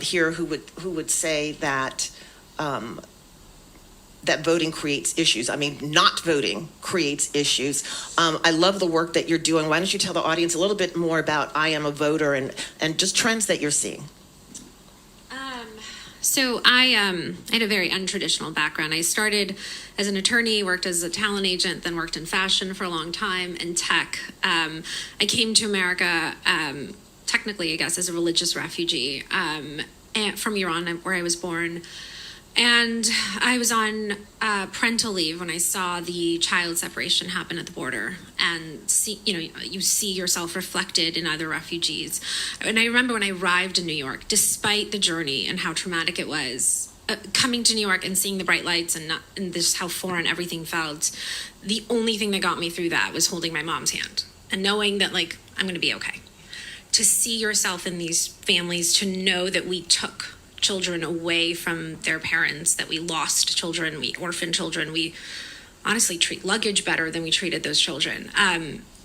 here who would say that that voting creates issues. I mean, not voting creates issues. I love the work that you're doing. Why don't you tell the audience a little bit more about I Am a Voter and just trends that you're seeing? So I had a very untraditional background. I started as an attorney, worked as a talent agent, then worked in fashion for a long time and tech. I came to America, technically, I guess, as a religious refugee from Iran, where I was born. And I was on parental leave when I saw the child separation happen at the border, and you see yourself reflected in other refugees. And I remember when I arrived in New York, despite the journey and how traumatic it was, coming to New York and seeing the bright lights and just how foreign everything felt, the only thing that got me through that was holding my mom's hand and knowing that, like, I'm going to be okay. To see yourself in these families, to know that we took children away from their parents, that we lost children, we orphaned children, we honestly treat luggage better than we treated those children,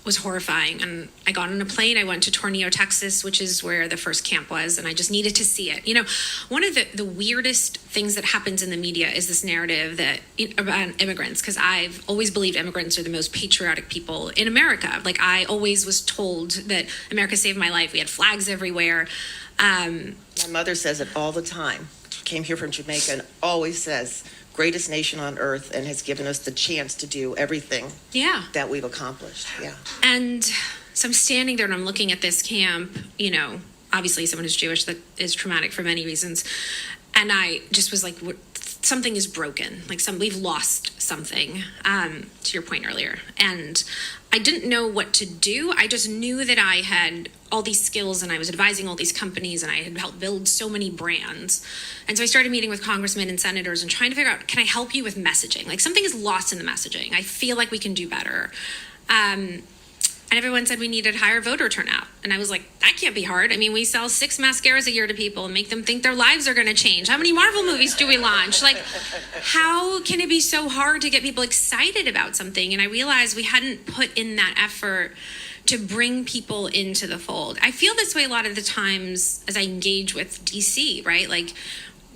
was horrifying. And I got on a plane, I went to Tornillo, Texas, which is where the first camp was, and I just needed to see it. You know, one of the weirdest things that happens in the media is this narrative that about immigrants, because I've always believed immigrants are the most patriotic people in America. Like, I always was told that America saved my life. We had flags everywhere. My mother says it all the time. She came here from Jamaica and always says, greatest nation on earth, and has given us the chance to do everything that we've accomplished. Yeah. And so I'm standing there and I'm looking at this camp, you know, obviously someone who's Jewish, that is traumatic for many reasons. And I just was like, something is broken. Like, we've lost something, to your point earlier. And I didn't know what to do. I just knew that I had all these skills and I was advising all these companies and I had helped build so many brands. And so I started meeting with congressmen and senators and trying to figure out, can I help you with messaging? Like, something is lost in the messaging. I feel like we can do better. And everyone said we needed higher voter turnout. And I was like, that can't be hard. I mean, we sell 6 mascaras a year to people and make them think their lives are going to change. How many Marvel movies do we launch? Like, how can it be so hard to get people excited about something? And I realized we hadn't put in that effort to bring people into the fold. I feel this way a lot of the times as I engage with DC, right? Like,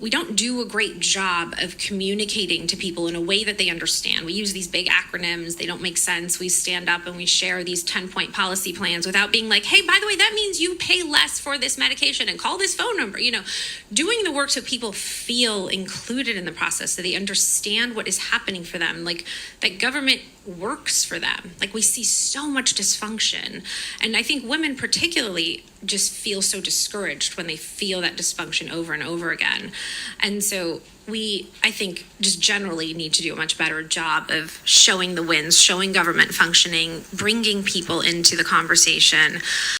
we don't do a great job of communicating to people in a way that they understand. We use these big acronyms. They don't make sense. We stand up and we share these 10-point policy plans without being like, hey, by the way, that means you pay less for this medication and call this phone number. You know, doing the work so people feel included in the process, so they understand what is happening for them, like that government works for them. Like, we see so much dysfunction. And I think women particularly just feel so discouraged when they feel that dysfunction over and over again. And so I think, just generally need to do a much better job of showing the wins, showing government functioning, bringing people into the conversation.